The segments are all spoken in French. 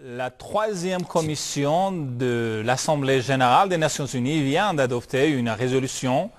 La troisième commission de l'Assemblée générale des Nations unies vient d'adopter une résolution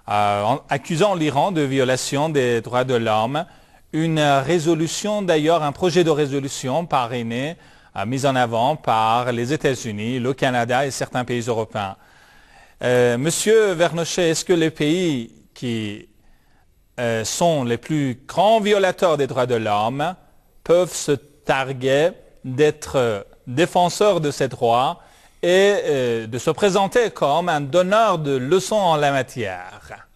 accusant l'Iran de violation des droits de l'homme. Une résolution d'ailleurs, un projet de résolution parrainé, mis en avant par les États-Unis, le Canada et certains pays européens. Monsieur Vernochet, est-ce que les pays qui sont les plus grands violateurs des droits de l'homme peuvent se targuer d'être défenseurs de ces droits et de se présenter comme un donneur de leçons en la matière?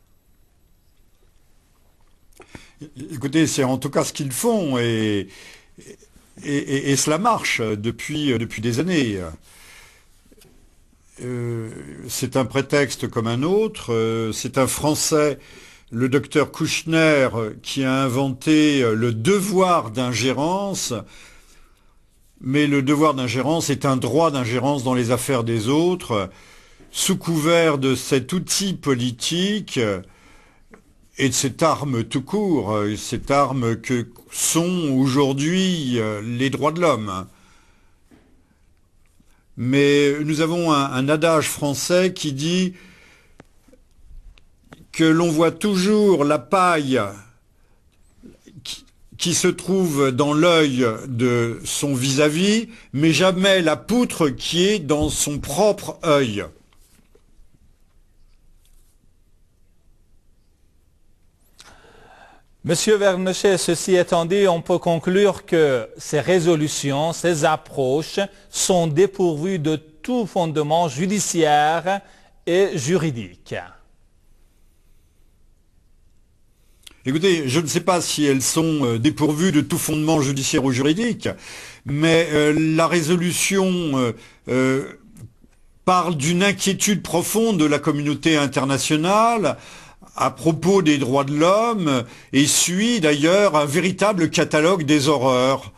Écoutez, c'est en tout cas ce qu'ils font et cela marche depuis des années. C'est un prétexte comme un autre. C'est un Français, le docteur Kouchner, qui a inventé le devoir d'ingérence. Mais le devoir d'ingérence est un droit d'ingérence dans les affaires des autres, sous couvert de cet outil politique et de cette arme tout court, cette arme que sont aujourd'hui les droits de l'homme. Mais nous avons un adage français qui dit que l'on voit toujours la paille qui se trouve dans l'œil de son vis-à-vis, mais jamais la poutre qui est dans son propre œil. Monsieur Vernochet, ceci étant dit, on peut conclure que ces résolutions, ces approches sont dépourvues de tout fondement judiciaire et juridique. Écoutez, je ne sais pas si elles sont dépourvues de tout fondement judiciaire ou juridique, mais la résolution parle d'une inquiétude profonde de la communauté internationale à propos des droits de l'homme et suit d'ailleurs un véritable catalogue des horreurs.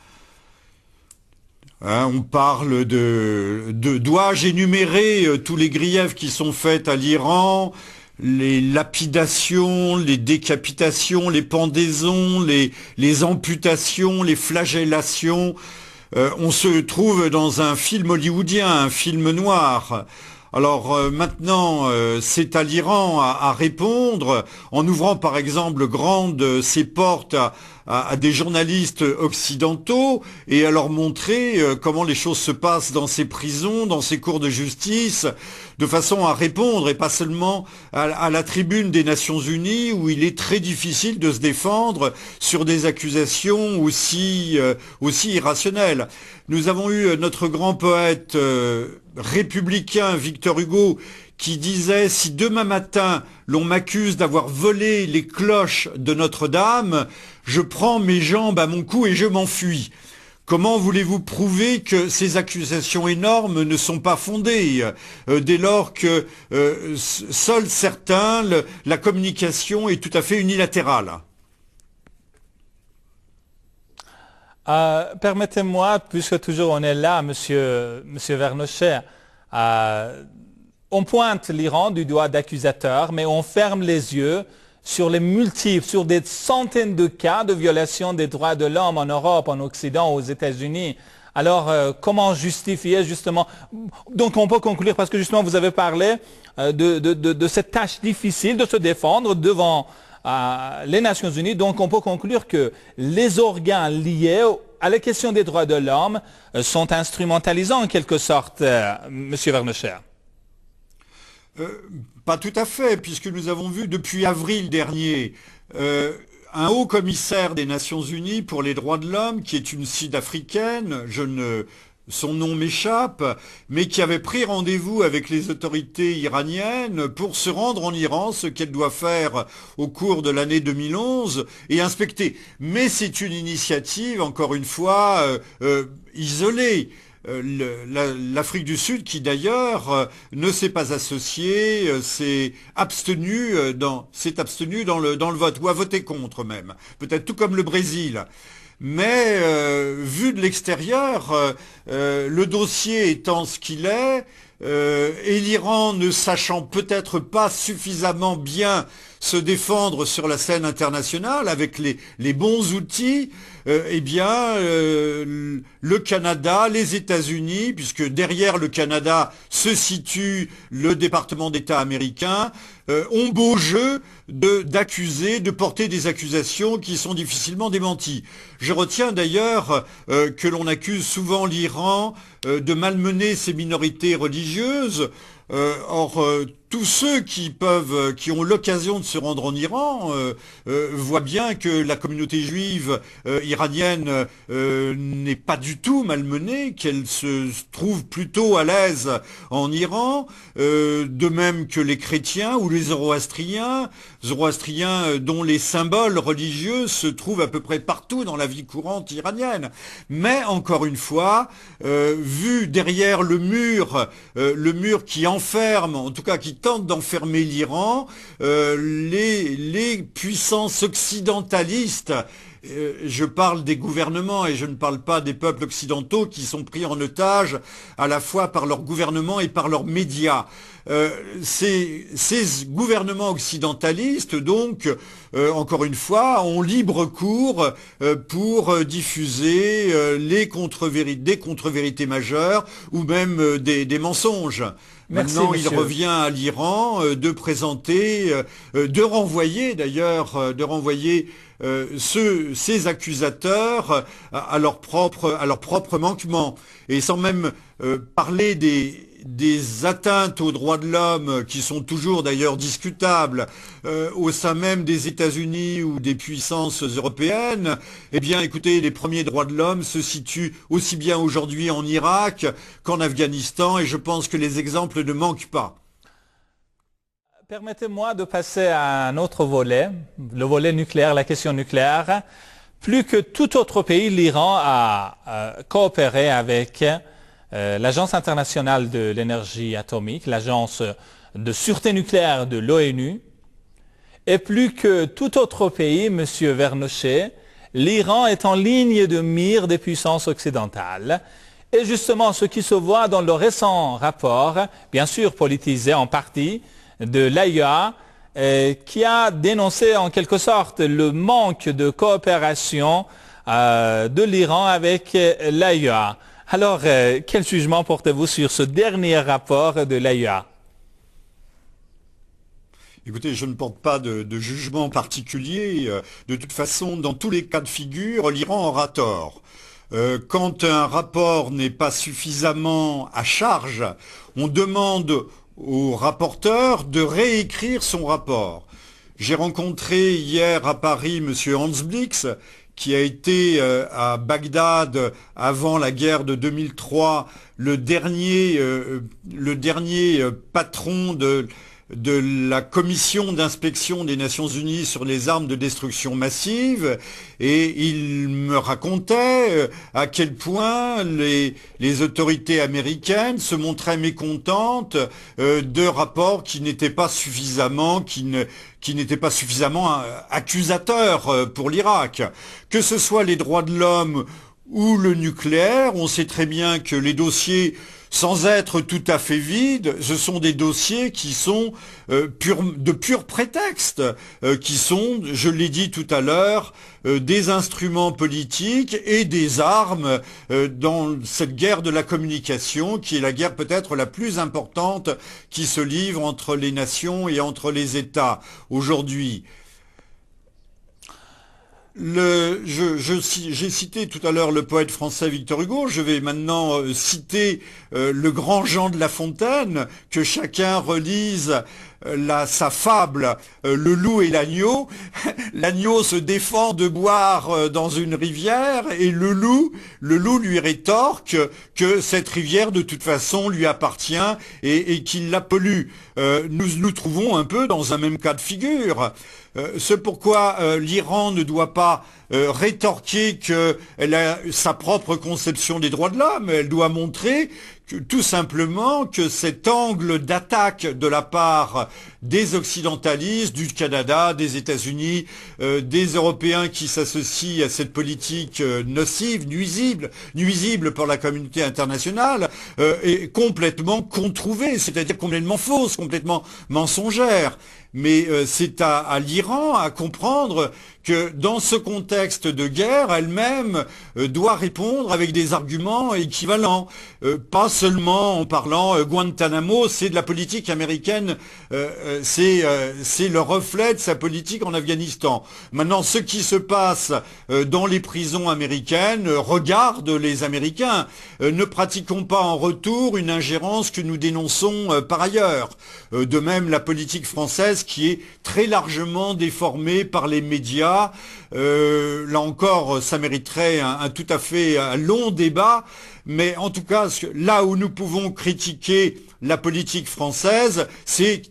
On parle dois-je énumérer tous les griefs qui sont faits à l'Iran, les lapidations, les décapitations, les pendaisons, les amputations, les flagellations. On se trouve dans un film hollywoodien, un film noir. Alors maintenant, c'est à l'Iran à répondre en ouvrant par exemple grandes ses portes à des journalistes occidentaux et à leur montrer comment les choses se passent dans ces prisons, dans ces cours de justice, de façon à répondre et pas seulement à la tribune des Nations Unies où il est très difficile de se défendre sur des accusations aussi irrationnelles. Nous avons eu notre grand poète républicain Victor Hugo qui disait « Si demain matin l'on m'accuse d'avoir volé les cloches de Notre-Dame, je prends mes jambes à mon cou et je m'enfuis ». Comment voulez-vous prouver que ces accusations énormes ne sont pas fondées dès lors que seuls certains, la communication est tout à fait unilatérale? Permettez-moi, puisque toujours on est là, Monsieur Vernochet, on pointe l'Iran du doigt d'accusateur, mais on ferme les yeux sur les multiples, sur des centaines de cas de violation des droits de l'homme en Europe, en Occident, aux États-Unis. Alors, comment justifier justement... Donc, on peut conclure, parce que justement, vous avez parlé de cette tâche difficile de se défendre devant les Nations Unies. Donc, on peut conclure que les organes liés à la question des droits de l'homme sont instrumentalisés en quelque sorte, Monsieur Vernochet. Pas tout à fait, puisque nous avons vu depuis avril dernier un haut commissaire des Nations Unies pour les droits de l'homme, qui est une Sud-Africaine, son nom m'échappe, mais qui avait pris rendez-vous avec les autorités iraniennes pour se rendre en Iran, ce qu'elle doit faire au cours de l'année 2011, et inspecter. Mais c'est une initiative, encore une fois, isolée. L'Afrique du Sud, qui d'ailleurs ne s'est pas associée, s'est abstenue dans le vote, ou a voté contre même, peut-être tout comme le Brésil. Mais vu de l'extérieur, le dossier étant ce qu'il est, et l'Iran ne sachant peut-être pas suffisamment bien se défendre sur la scène internationale avec les bons outils, eh bien, le Canada, les États-Unis, puisque derrière le Canada se situe le département d'État américain, ont beau jeu d'accuser, de porter des accusations qui sont difficilement démenties. Je retiens d'ailleurs que l'on accuse souvent l'Iran de malmener ses minorités religieuses. Or, tous ceux qui ont l'occasion de se rendre en Iran voient bien que la communauté juive iranienne n'est pas du tout malmenée, qu'elle se trouve plutôt à l'aise en Iran, de même que les chrétiens ou les zoroastriens dont les symboles religieux se trouvent à peu près partout dans la vie courante iranienne. Mais encore une fois, vu derrière le mur qui enferme, en tout cas qui tente d'enfermer l'Iran, les puissances occidentalistes, je parle des gouvernements et je ne parle pas des peuples occidentaux qui sont pris en otage à la fois par leur gouvernement et par leurs médias. Ces gouvernements occidentalistes, donc, encore une fois, ont libre cours pour diffuser des contre-vérités majeures ou même des mensonges. Merci, Maintenant, monsieur. il revient à l'Iran de présenter, de renvoyer ces accusateurs à leur propre manquement. Et sans même parler des atteintes aux droits de l'homme qui sont toujours d'ailleurs discutables au sein même des États-Unis ou des puissances européennes, eh bien écoutez, les premiers droits de l'homme se situent aussi bien aujourd'hui en Irak qu'en Afghanistan et je pense que les exemples ne manquent pas. Permettez-moi de passer à un autre volet, le volet nucléaire, la question nucléaire. Plus que tout autre pays, l'Iran a coopéré avec l'Agence internationale de l'énergie atomique, l'Agence de sûreté nucléaire de l'ONU. Et plus que tout autre pays, Monsieur Vernochet, l'Iran est en ligne de mire des puissances occidentales. Et justement, ce qui se voit dans le récent rapport, bien sûr politisé en partie, de l'AIEA, qui a dénoncé en quelque sorte le manque de coopération de l'Iran avec l'AIEA. Alors, quel jugement portez-vous sur ce dernier rapport de l'AIEA? Écoutez, je ne porte pas de jugement particulier. De toute façon, dans tous les cas de figure, l'Iran aura tort. Quand un rapport n'est pas suffisamment à charge, on demande au rapporteur de réécrire son rapport. J'ai rencontré hier à Paris M. Hans Blix, qui a été à Bagdad avant la guerre de 2003, le dernier patron de la commission d'inspection des Nations Unies sur les armes de destruction massive, et il me racontait à quel point les autorités américaines se montraient mécontentes de rapports qui n'étaient pas suffisamment accusateurs pour l'Irak. Que ce soit les droits de l'homme ou le nucléaire, on sait très bien que les dossiers, sans être tout à fait vides, ce sont des dossiers qui sont de pur prétexte, qui sont, je l'ai dit tout à l'heure, des instruments politiques et des armes dans cette guerre de la communication, qui est la guerre peut-être la plus importante qui se livre entre les nations et entre les États aujourd'hui. J'ai cité tout à l'heure le poète français Victor Hugo, je vais maintenant citer le grand Jean de La Fontaine, que chacun relise sa fable, le loup et l'agneau. L'agneau se défend de boire dans une rivière et le loup lui rétorque que cette rivière de toute façon lui appartient et qu'il la pollue. Nous nous trouvons un peu dans un même cas de figure. C'est pourquoi l'Iran ne doit pas rétorquer qu'elle a sa propre conception des droits de l'homme. Elle doit montrer tout simplement que cet angle d'attaque de la part des occidentalistes, du Canada, des États-Unis, des Européens qui s'associent à cette politique nocive, nuisible pour la communauté internationale, est complètement controuvée, c'est-à-dire complètement fausse, complètement mensongère. Mais c'est à l'Iran à comprendre que dans ce contexte de guerre, elle-même doit répondre avec des arguments équivalents. Pas seulement en parlant Guantanamo, c'est de la politique américaine, c'est le reflet de sa politique en Afghanistan. Maintenant, ce qui se passe dans les prisons américaines regarde les Américains. Ne pratiquons pas en retour une ingérence que nous dénonçons par ailleurs. De même, la politique française qui est très largement déformée par les médias. Là encore, ça mériterait tout à fait un long débat, mais en tout cas, là où nous pouvons critiquer la politique française, c'est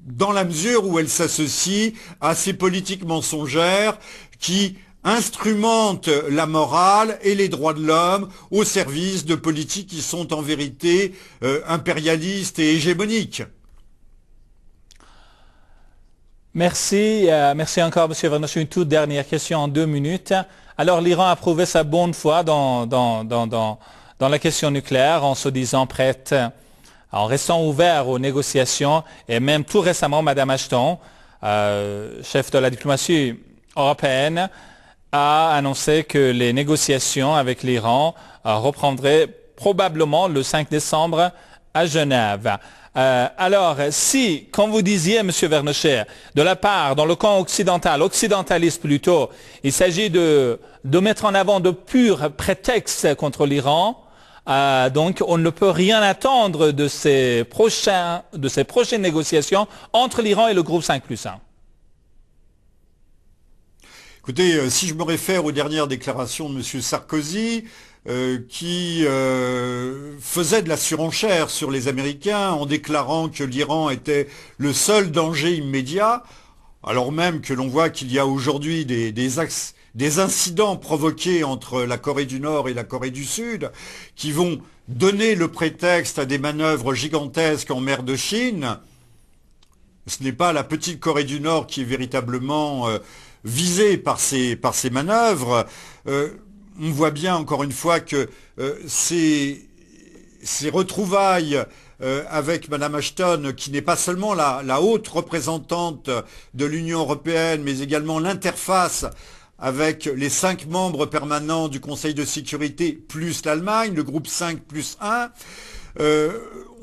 dans la mesure où elle s'associe à ces politiques mensongères qui instrumentent la morale et les droits de l'homme au service de politiques qui sont en vérité impérialistes et hégémoniques. Merci, merci encore, M. Vernoche. Une toute dernière question en 2 minutes. Alors, l'Iran a prouvé sa bonne foi dans la question nucléaire en se disant prête, en restant ouvert aux négociations, et même tout récemment, Mme Ashton, chef de la diplomatie européenne, a annoncé que les négociations avec l'Iran reprendraient probablement le 5 décembre à Genève. Alors, si, comme vous disiez, M. Vernoche, de la part, dans le camp occidentaliste plutôt, il s'agit de mettre en avant de purs prétextes contre l'Iran, donc on ne peut rien attendre de ces prochaines négociations entre l'Iran et le groupe 5+1. Écoutez, si je me réfère aux dernières déclarations de M. Sarkozy, qui faisait de la surenchère sur les Américains en déclarant que l'Iran était le seul danger immédiat, alors même que l'on voit qu'il y a aujourd'hui des incidents provoqués entre la Corée du Nord et la Corée du Sud qui vont donner le prétexte à des manœuvres gigantesques en mer de Chine. Ce n'est pas la petite Corée du Nord qui est véritablement visée par ces manœuvres. On voit bien encore une fois que ces retrouvailles avec Mme Ashton, qui n'est pas seulement la haute représentante de l'Union européenne, mais également l'interface avec les 5 membres permanents du Conseil de sécurité plus l'Allemagne, le groupe 5+1,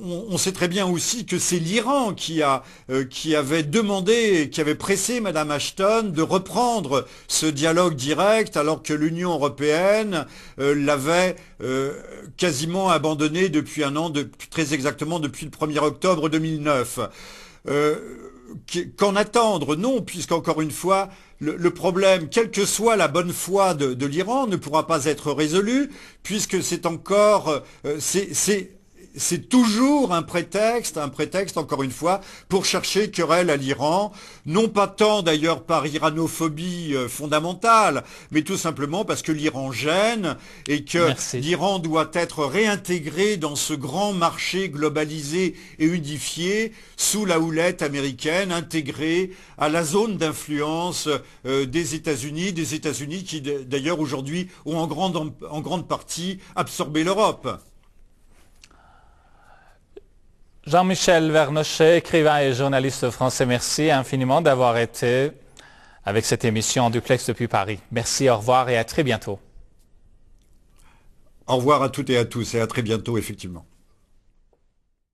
on sait très bien aussi que c'est l'Iran qui avait demandé, qui avait pressé Mme Ashton de reprendre ce dialogue direct alors que l'Union européenne l'avait quasiment abandonné depuis un an, très exactement depuis le 1er octobre 2009. Qu'en attendre? Non, puisqu'encore une fois, le problème, quelle que soit la bonne foi de l'Iran, ne pourra pas être résolu, puisque c'est encore... c'est toujours un prétexte, encore une fois, pour chercher querelle à l'Iran, non pas tant d'ailleurs par iranophobie fondamentale, mais tout simplement parce que l'Iran gêne et que l'Iran doit être réintégré dans ce grand marché globalisé et unifié sous la houlette américaine, intégré à la zone d'influence des États-Unis qui d'ailleurs aujourd'hui ont en grande partie absorbé l'Europe. Jean-Michel Vernoche, écrivain et journaliste français, merci infiniment d'avoir été avec cette émission en duplex depuis Paris. Merci, au revoir et à très bientôt. Au revoir à toutes et à tous et à très bientôt, effectivement.